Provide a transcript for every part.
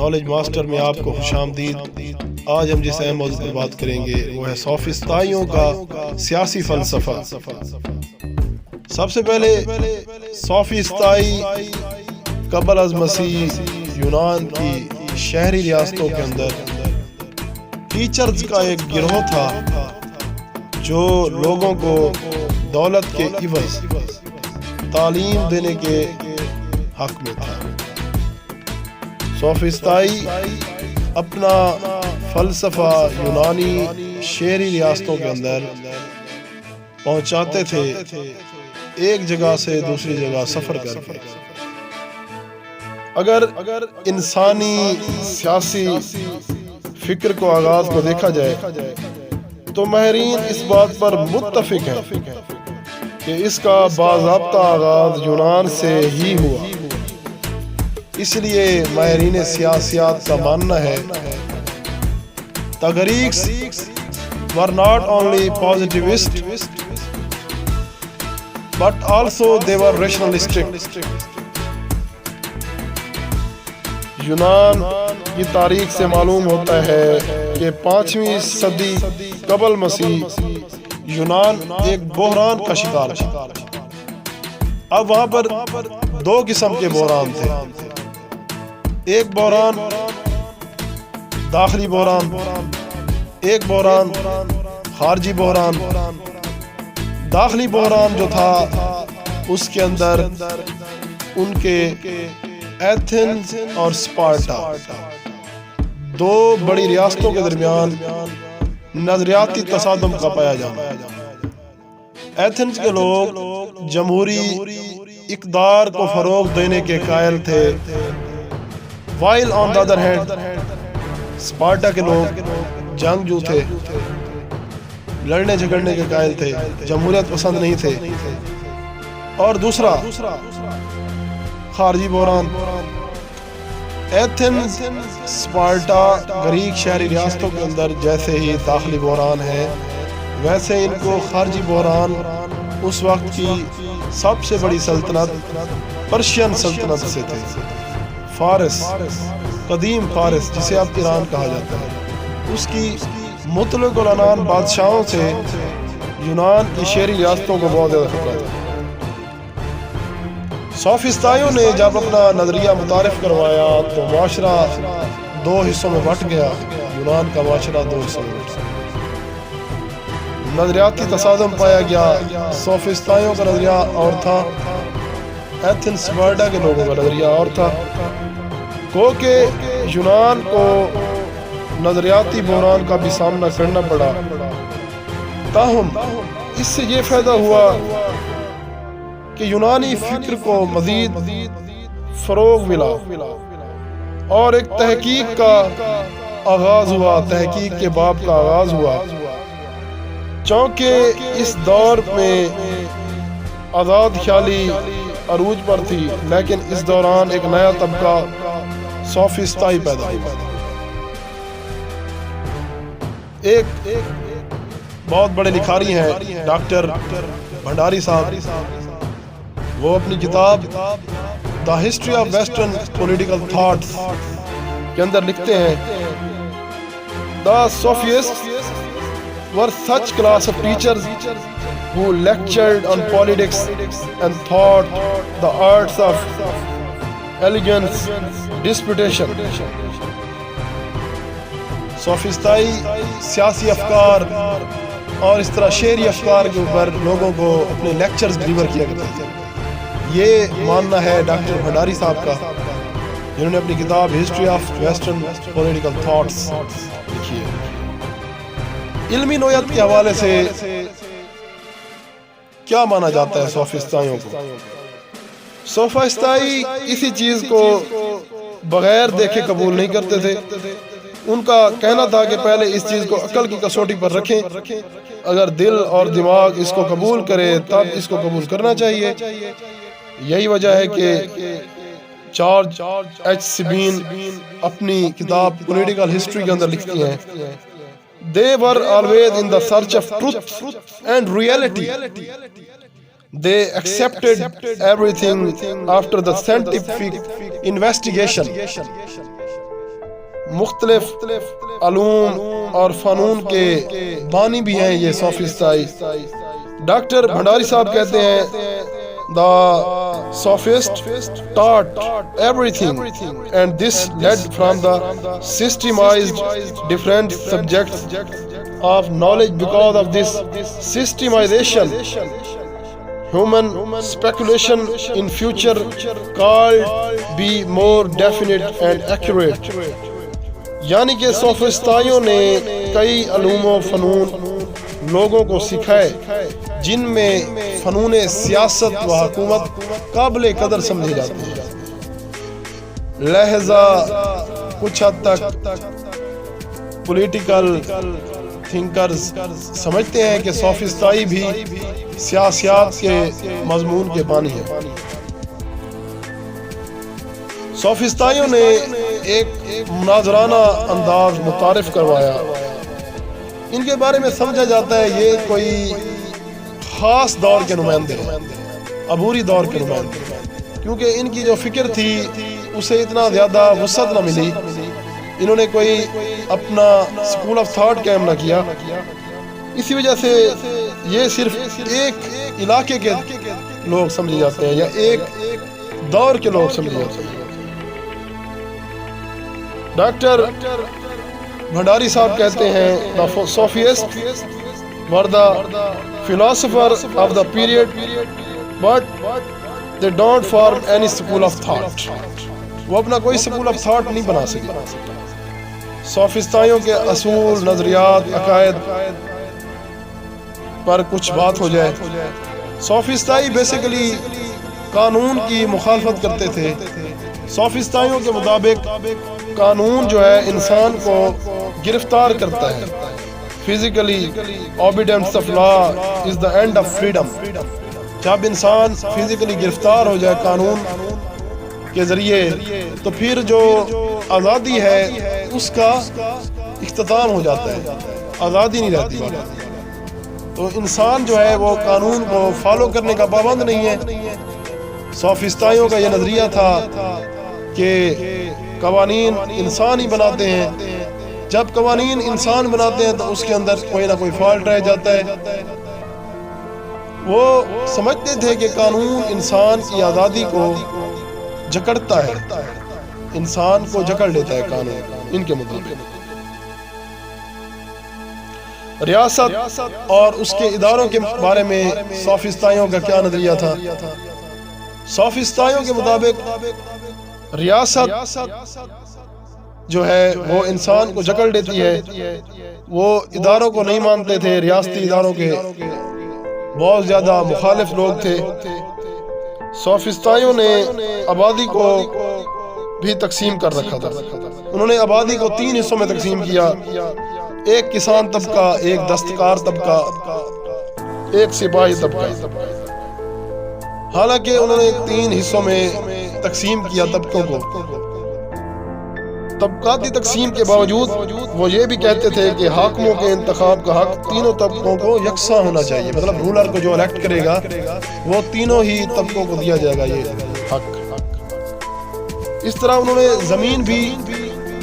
Knowledge master میں آپ کو خوش آمدید۔ آج ہم جس اہم موضوع پر بات کریں گے وہ ہے سوفسطائیوں کا سیاسی فلسفہ۔ سب سے پہلے سوفسطائی قبل از مسیح یونان کی شہری ریاستوں کے اندر ٹیچرز کا ایک گروہ تھا جو لوگوں کو دولت کے عوض تعلیم دینے کے حق میں تھا۔ سوفسطائی اپنا فلسفہ یونانی شہری ریاستوں کے اندر پہنچاتے تھے، ایک جگہ سے دوسری جگہ سفر کر کے۔ اگر انسانی سیاسی فکر کو آغاز کو دیکھا جائے تو ماہرین اس بات پر متفق ہیں کہ اس کا باضابطہ آغاز یونان سے ہی ہوا۔ اس لیے ماہرین سیاسیات کا ماننا ہے The Greeks were not only positivists but also they were rationalistic۔ یونان کی تاریخ سے معلوم ہوتا ہے کہ 5ویں صدی قبل مسیح یونان ایک بحران کا شکار تھا۔ اب وہاں پر دو قسم کے بحران تھے، ایک بحران داخلی بحران، ایک بحران خارجی بحران۔ داخلی بحران جو تھا اس کے اندر ان کے ایتھنز اور اسپارٹا دو بڑی ریاستوں کے درمیان نظریاتی تصادم کا پایا جانا۔ ایتھنز کے لوگ جمہوری اقدار کو فروغ دینے کے قائل تھے، while on the other hand Sparta کے لوگ جنگجو تھے، لڑنے جھگڑنے کے قائل تھے، جمہوریت پسند نہیں تھے۔ اور دوسرا خارجی بحران، ایتھنز اسپارٹا گریک شہری ریاستوں کے اندر جیسے ہی داخلی بحران ہے ویسے ان کو خارجی بحران اس وقت کی سب سے بڑی سلطنت پرشین سلطنت سے تھے۔ فارس، قدیم فارس جسے اب ایران کہا جاتا ہے، اس کی مطلق العنان بادشاہوں سے یونان کی شہری ریاستوں کو بہت زیادہ خطرہ تھا۔ سوفسطائیوں نے جب اپنا نظریہ متعارف کروایا تو معاشرہ دو حصوں میں بٹ گیا۔ یونان کا معاشرہ دو حصوں میں بٹ گیا، نظریاتی تصادم پایا گیا۔ سوفسطائیوں کا نظریہ اور تھا، ایتھنز اسپارٹا کے لوگوں کا نظریہ اور تھا۔ گو کہ یونان کو نظریاتی بحران کا بھی سامنا کرنا پڑا، تاہم اس سے یہ فائدہ ہوا کہ یونانی فکر کو مزید فروغ ملا اور ایک تحقیق کا آغاز ہوا، تحقیق کے باب کا آغاز ہوا۔ چونکہ اس دور میں آزاد خیالی عروج پر تھی، لیکن اس دوران ایک نیا طبقہ سوفسطائی پیدا ہوا۔ ایک بہت بڑے لکھاری ہیں ڈاکٹر بھنڈاری صاحب، وہ اپنی کتاب The History of Western Political Thoughts کے اندر لکھتے ہیں The Sophists were such class of teachers who lectured on politics and taught the arts of elegance, disputation۔ سوفسطائی سیاسی افکار اور اس طرح شعری افکار کے اوپر لوگوں کو اپنے لیکچرز ڈلیور کیا کرتے تھے۔ یہ ماننا ہے ڈاکٹر بھنڈاری صاحب کا، جنہوں نے اپنی کتاب history of western political thoughts لکھی ہے۔ علمی نوعیت کے حوالے سے کیا مانا جاتا ہے سوفسطائیوں کو؟ سوفسطائی کسی چیز کو بغیر دیکھے قبول نہیں کرتے تھے۔ ان کا کہنا تھا کہ پہلے اس چیز کو عقل کی کسوٹی پر رکھیں، اگر دل اور دماغ اس کو قبول کرے تب اس کو قبول کرنا چاہیے۔ یہی وجہ ہے کہ جارج ایچ سبین اپنی کتاب پولیٹیکل ہسٹری کے اندر لکھتی ہیں They were always in the search of truth and reality. They accepted everything after the scientific investigation. مختلف علوم اور فنون کے بانی بھی ہیں یہ سوفسٹائی. ڈاکٹر بھنڈاری صاحب کہتے ہیں the sophist taught everything and this led from the systemized different subjects of knowledge. Because of this systemization, human speculation in future called be more definite and accurate. یعنی کہ سوفسٹائیوں نے کئی علوم و فنون لوگوں کو سکھائے جن میں فنون سیاست و حکومت قابل قدر سمجھی جاتی ہے. لہذا کچھ حد تک پولیٹیکل تھنکرز سمجھتے ہیں کہ سوفسٹائی بھی سیاسیات کے مضمون کے بانی ہے. سوفسٹائیوں نے ایک مناظرانہ انداز متعارف کروایا. ان کے بارے میں سمجھا جاتا ہے یہ کوئی خاص دور کے نمائندے ہیں, عبوری دور کے نمائندے ہیں, کیونکہ ان کی جو فکر تھی اسے اتنا زیادہ وسعت نہ ملی. انہوں نے کوئی اپنا اسکول آف تھاٹ قائم نہ کیا. اسی وجہ سے یہ صرف ایک علاقے کے لوگ سمجھے جاتے ہیں یا ایک دور کے لوگ سمجھے جاتے ہیں. ڈاکٹر بھنڈاری صاحب کہتے ہیں the sophists were the philosophers of the period but they don't form any school of thought. وہ اپنا کوئی اسکول آف تھاٹ نہیں بنا سکے. سوفسٹائیوں کے اصول, نظریات, عقائد پر کچھ بات ہو جائے. سوفسٹائی بیسیکلی قانون کی مخالفت کرتے تھے. سوفسٹائیوں کے مطابق قانون جو ہے انسان کو گرفتار کرتا ہے. Physically obedience of law is the end of freedom. جب انسان فزیکلی گرفتار ہو جائے قانون کے ذریعے تو پھر جو آزادی ہے اس کا اختتام ہو جاتا ہے, آزادی نہیں رہتی. تو انسان جو ہے وہ قانون کو فالو کرنے کا پابند نہیں ہے. سوفسٹائیوں کا یہ نظریہ تھا کہ قوانین انسان ہی بناتے ہیں. جب قوانین انسان بناتے ہیں تو اس کے اندر کوئی نہ کوئی فالٹ رہ جاتا ہے. وہ سمجھتے تھے کہ قانون انسان کی آزادی کو جکڑتا ہے, انسان کو جکڑ لیتا ہے قانون. ان کے مطابق ریاست اور اس کے اداروں کے بارے میں سوفسٹائیوں کا کیا نظریہ تھا. سوفسٹائیوں کے مطابق ریاست جو ہے وہ انسان کو جکڑ لیتی ہے. وہ اداروں کو نہیں مانتے تھے. ریاستی اداروں کے بہت زیادہ مخالف لوگ تھے. سوفسٹائیوں نے آبادی کو بھی تقسیم کر رکھا تھا. انہوں نے آبادی کو 3 حصوں میں تقسیم کیا. ایک کسان طبقہ, ایک دستکار طبقہ, ایک سپاہی طبقہ. حالانکہ انہوں نے 3 حصوں میں تقسیم کیا طبقوں کو. طبقاتی تقسیم کے باوجود وہ یہ بھی کہتے تھے کہ حاکموں کے انتخاب کا حق تینوں طبقوں کو یکساں ہونا چاہیے. مطلب رولر کو جو الیکٹ کرے گا وہ تینوں ہی طبقوں کو دیا جائے گا یہ حق. اس طرح انہوں نے زمین بھی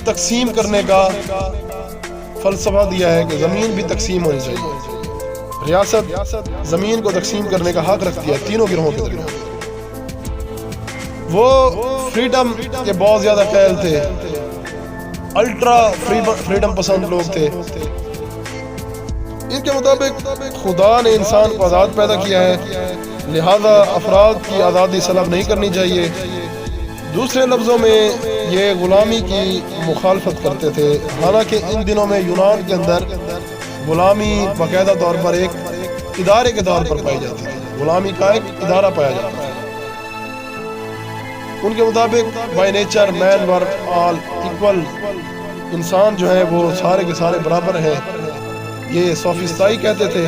تقسیم کرنے کا فلسفہ دیا ہے کہ زمین بھی تقسیم ہونی چاہیے. ریاست زمین کو تقسیم کرنے کا حق رکھتی ہے تینوں گروہوں کے درمیان. وہ فریڈم کے بہت زیادہ قائل تھے. الٹرا فریڈم پسند لوگ تھے. ان کے مطابق خدا نے انسان کو آزاد پیدا کیا ہے, لہذا افراد کی آزادی سلب نہیں کرنی چاہیے. دوسرے لفظوں میں یہ غلامی کی مخالفت کرتے تھے. حالانکہ ان دنوں میں یونان کے اندر غلامی باقاعدہ طور پر ایک ادارے کے طور پر پائی جاتی تھی. غلامی کا ایک ادارہ پایا جاتا تھا. ان کے مطابق by nature man were all equal. انسان جو ہے وہ سارے کے سارے برابر ہیں. یہ سوفسٹائی کہتے تھے.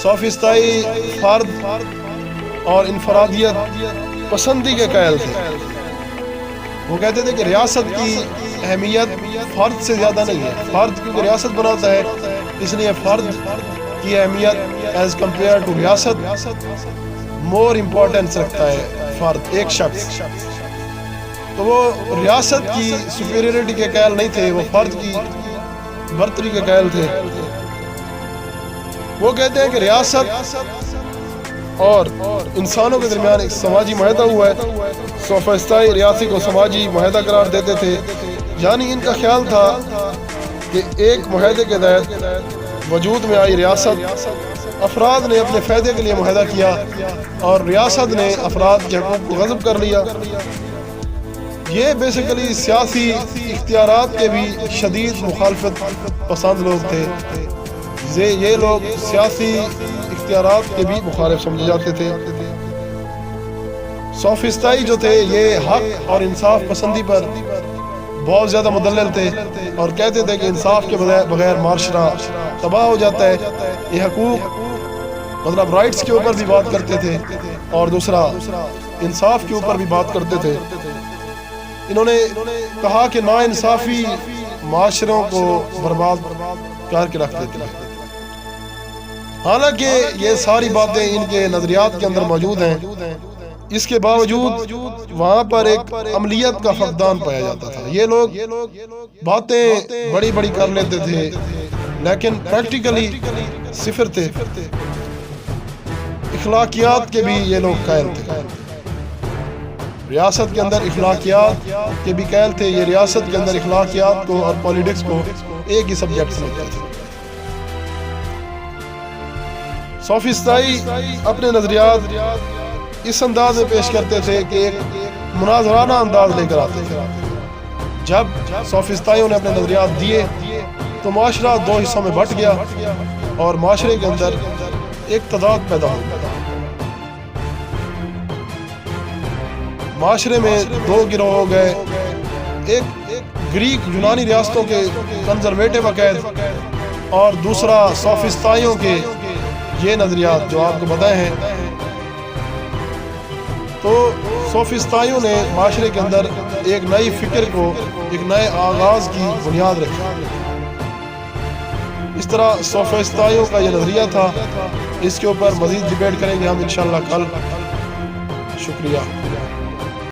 سوفسٹائی فرد اور انفرادیت پسندی کے قائل تھے. وہ کہتے تھے کہ ریاست کی اہمیت فرد سے زیادہ نہیں ہے. فرد کیونکہ ریاست بناتا ہے اس لیے فرد کی اہمیت ایز کمپیئر ٹو ریاست مور امپورٹنس رکھتا ہے. فرد ایک شخص تو وہ ریاست کی سپیریئرٹی کے قائل نہیں تھے، وہ فرد کی برتری کے قائل تھے۔ وہ کہتے ہیں کہ ریاست اور انسانوں کے درمیان ایک سماجی معاہدہ ہوا ہے۔ سوفسطائی ریاست کو سماجی معاہدہ قرار دیتے تھے، یعنی ان کا خیال تھا کہ ایک معاہدے کے تحت وجود میں آئی ریاست، افراد نے اپنے فائدے کے لیے معاہدہ کیا اور ریاست نے افراد کے حقوق کو غصب کر لیا۔ یہ بیسیکلی سیاسی اختیارات کے بھی شدید مخالفت پسند لوگ تھے۔ یہ لوگ سیاسی اختیارات کے بھی مخالف سمجھے جاتے تھے۔ سوفسطائی جو تھے یہ حق اور انصاف پسندی پر بہت زیادہ مدلل تھے اور کہتے تھے کہ انصاف کے بغیر معاشرہ تباہ ہو جاتا ہے۔ یہ حقوق مطلب رائٹس کے اوپر بھی بات کرتے تھے اور دوسرا انصاف کے اوپر بھی بات کرتے تھے۔ انہوں نے کہا کہ ناانصافی معاشروں کو برباد کر کے رکھ دیتی ہے۔ حالانکہ یہ ساری باتیں ان کے نظریات کے اندر موجود ہیں، اس کے باوجود وہاں پر ایک عملیت کا فقدان پایا جاتا تھا۔ یہ لوگ باتیں بڑی بڑی کر لیتے تھے لیکن پریکٹیکلی صفر تھے۔ اخلاقیات کے بھی یہ لوگ قائل تھے، ریاست کے اندر اخلاقیات کے بھی قائل تھے۔ یہ ریاست کے اندر اخلاقیات کو اور پولیٹکس کو ایک ہی سبجیکٹ سمجھتے تھے۔ سوفسطائی اپنے نظریات اس انداز میں پیش کرتے تھے کہ ایک مناظرانہ انداز لے کر آتے تھے۔ جب سوفسطائیوں نے اپنے نظریات دیے تو معاشرہ دو حصوں میں بٹ گیا اور معاشرے کے اندر ایک تضاد پیدا ہو گیا۔ معاشرے میں دو گروہ ہو گئے، ایک گریک یونانی ریاستوں کے کنزرویٹو عقائد اور دوسرا سوفسطائیوں کے یہ نظریات جو آپ کو بتائے ہیں۔ تو سوفسطائیوں نے معاشرے کے اندر ایک نئی فکر کو، ایک نئے آغاز کی بنیاد رکھی۔ اس طرح سوفسطائیوں کا یہ نظریہ تھا۔ اس کے اوپر مزید ڈیبیٹ کریں گے ہم انشاءاللہ کل۔ شکریہ۔